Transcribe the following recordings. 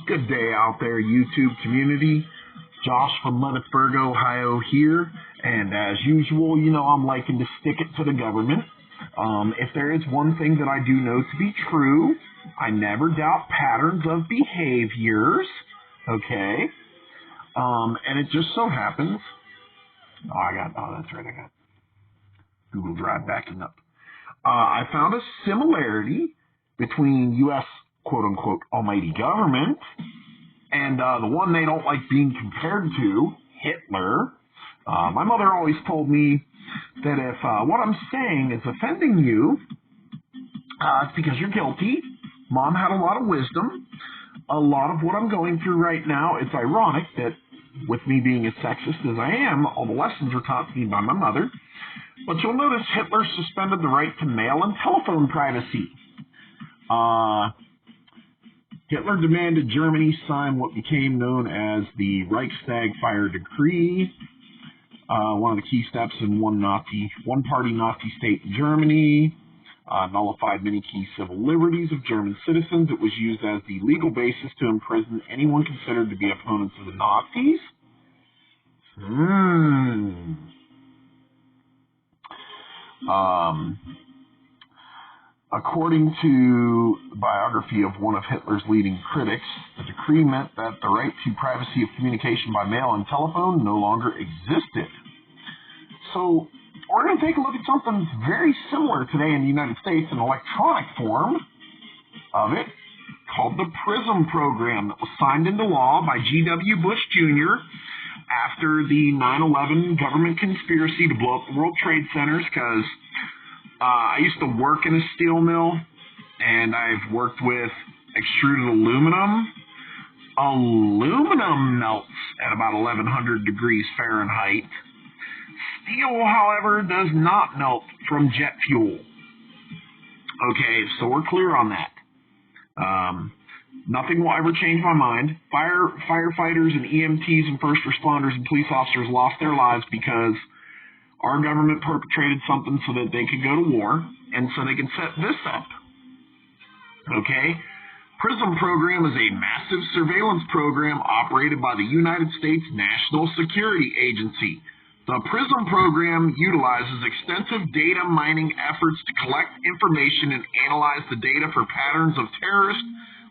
Good day out there, YouTube community. Josh from Leonardsburg, Ohio here. And as usual, you know I'm liking to stick it to the government. If there is one thing that I do know to be true, I never doubt patterns of behaviors. Okay? And it just so happens... that's right, I got Google Drive backing up. I found a similarity between U.S. quote-unquote almighty government and the one they don't like being compared to, Hitler. My mother always told me that if what I'm saying is offending you, it's because you're guilty. Mom had a lot of wisdom. A lot of what I'm going through right now, it's ironic that with me being as sexist as I am, all the lessons were taught to me by my mother. But you'll notice Hitler suspended the right to mail and telephone privacy. Hitler demanded Germany sign what became known as the Reichstag Fire Decree, one of the key steps in one-party Nazi state in Germany, nullified many key civil liberties of German citizens. It was used as the legal basis to imprison anyone considered to be opponents of the Nazis. According to the biography of one of Hitler's leading critics, the decree meant that the right to privacy of communication by mail and telephone no longer existed. So, we're going to take a look at something very similar today in the United States, an electronic form of it, called the PRISM program that was signed into law by G.W. Bush Jr. after the 9/11 government conspiracy to blow up the World Trade Centers, because I used to work in a steel mill, and I've worked with extruded aluminum. Aluminum melts at about 1100 degrees Fahrenheit. Steel, however, does not melt from jet fuel. Okay, so we're clear on that. Nothing will ever change my mind. Firefighters and EMTs and first responders and police officers lost their lives because our government perpetrated something so that they could go to war, and so they could set this up. Okay? PRISM program is a massive surveillance program operated by the United States National Security Agency. The PRISM program utilizes extensive data mining efforts to collect information and analyze the data for patterns of terrorist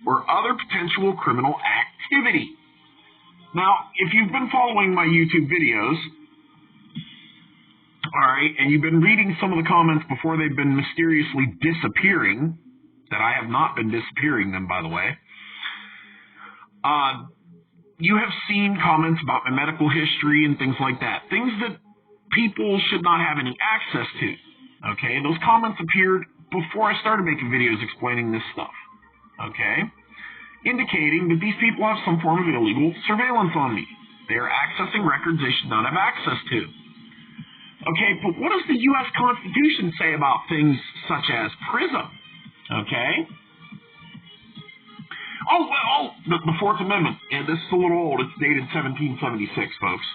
or other potential criminal activity. Now, if you've been following my YouTube videos, all right, and you've been reading some of the comments before they've been mysteriously disappearing, that I have not been disappearing them, by the way, you have seen comments about my medical history and things like that, things that people should not have any access to, okay? Those comments appeared before I started making videos explaining this stuff, okay? Indicating that these people have some form of illegal surveillance on me. They are accessing records they should not have access to. Okay, but what does the U.S. Constitution say about things such as PRISM? Okay? The Fourth Amendment, and this is a little old, it's dated 1776, folks.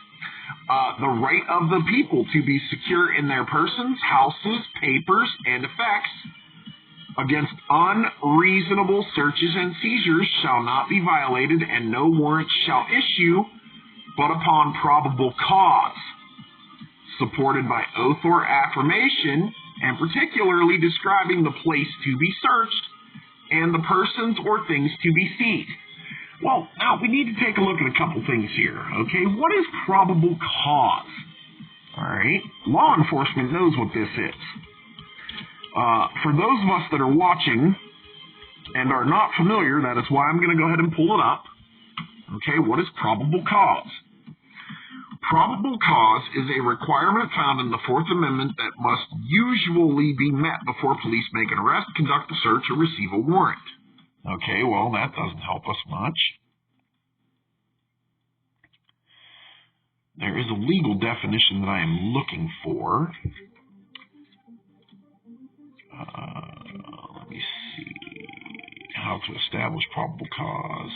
The right of the people to be secure in their persons, houses, papers, and effects against unreasonable searches and seizures shall not be violated, and no warrant shall issue but upon probable cause, supported by oath or affirmation, and particularly describing the place to be searched and the persons or things to be seized. Well, now we need to take a look at a couple things here, okay? What is probable cause? All right, law enforcement knows what this is. For those of us that are watching and are not familiar, that is why I'm going to go ahead and pull it up. Okay, what is probable cause? Probable cause is a requirement found in the Fourth Amendment that must usually be met before police make an arrest, conduct a search, or receive a warrant. Okay, well, that doesn't help us much. There is a legal definition that I am looking for. Let me see. How to establish probable cause.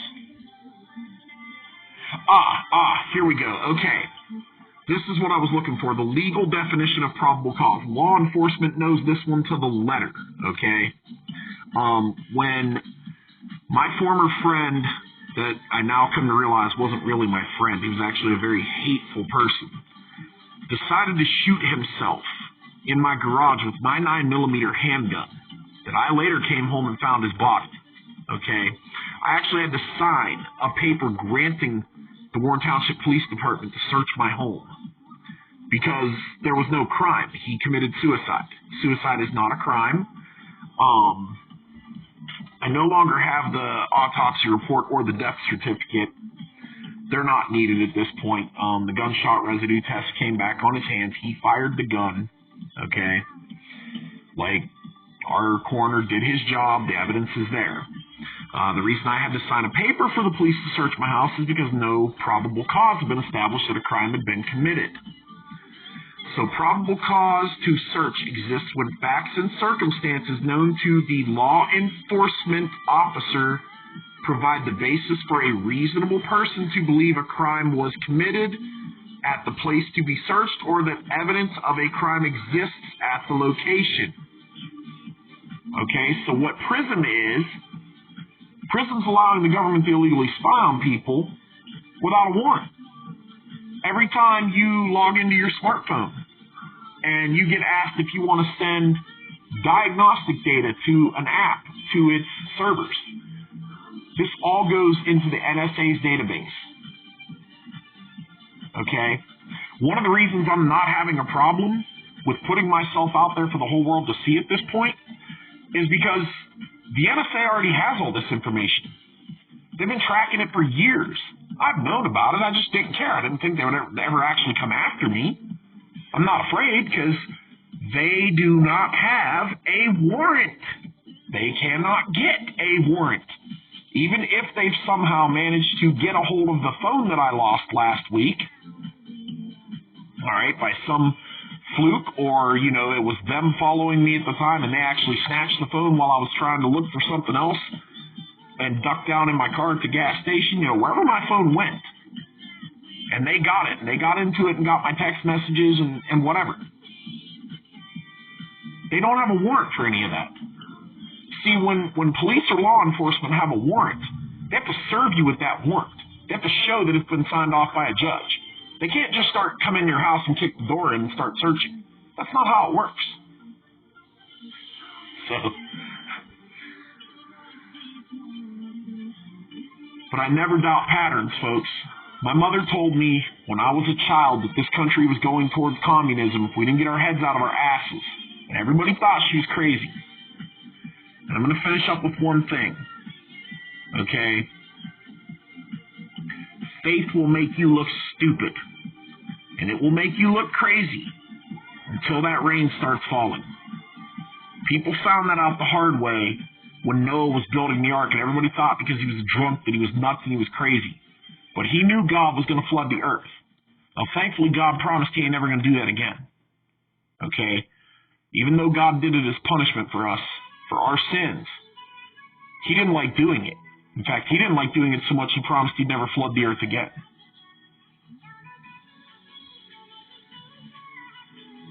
Here we go. Okay. This is what I was looking for, the legal definition of probable cause. Law enforcement knows this one to the letter, okay? When my former friend that I now come to realize wasn't really my friend. He was actually a very hateful person. Decided to shoot himself in my garage with my 9mm handgun that I later came home and found his body. Okay? I actually had to sign a paper granting the Warren Township Police Department to search my home because there was no crime. He committed suicide. Suicide is not a crime. I no longer have the autopsy report or the death certificate. They're not needed at this point. The gunshot residue test came back on his hands. He fired the gun. Okay? Like, our coroner did his job. The evidence is there. The reason I had to sign a paper for the police to search my house is because no probable cause had been established that a crime had been committed. So probable cause to search exists when facts and circumstances known to the law enforcement officer provide the basis for a reasonable person to believe a crime was committed at the place to be searched or that evidence of a crime exists at the location. Okay, so what PRISM is, PRISM's allowing the government to illegally spy on people without a warrant. Every time you log into your smartphone and you get asked if you want to send diagnostic data to an app, to its servers, this all goes into the NSA's database. Okay? One of the reasons I'm not having a problem with putting myself out there for the whole world to see at this point is because the NSA already has all this information. They've been tracking it for years. I've known about it. I just didn't care. I didn't think they would ever actually come after me. I'm not afraid because they do not have a warrant. They cannot get a warrant. Even if they've somehow managed to get a hold of the phone that I lost last week, all right, by some fluke or, you know, it was them following me at the time and they actually snatched the phone while I was trying to look for something else and ducked down in my car at the gas station, you know, wherever my phone went. And they got it, and they got into it and got my text messages and whatever. They don't have a warrant for any of that. See, when police or law enforcement have a warrant, they have to serve you with that warrant. They have to show that it's been signed off by a judge. They can't just start coming in your house and kick the door in and start searching. That's not how it works. So, but I never doubt patterns, folks. My mother told me when I was a child that this country was going towards communism if we didn't get our heads out of our asses. And everybody thought she was crazy. And I'm going to finish up with one thing. Okay? Faith will make you look stupid. And it will make you look crazy until that rain starts falling. People found that out the hard way when Noah was building the ark, and everybody thought because he was drunk that he was nuts and he was crazy. But he knew God was going to flood the earth. Now, thankfully, God promised he ain't never going to do that again. Okay? Even though God did it as punishment for us, for our sins, he didn't like doing it. In fact, he didn't like doing it so much he promised he'd never flood the earth again.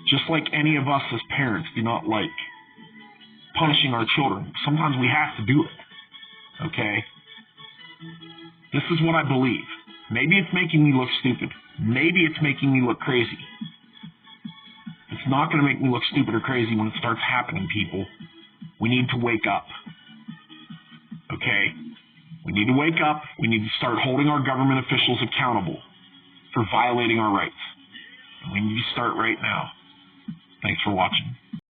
Just like any of us as parents do not like punishing our children. Sometimes we have to do it. Okay? This is what I believe. Maybe it's making me look stupid. Maybe it's making me look crazy. It's not going to make me look stupid or crazy when it starts happening, people. We need to wake up. Okay? We need to wake up. We need to start holding our government officials accountable for violating our rights. And we need to start right now. Thanks for watching.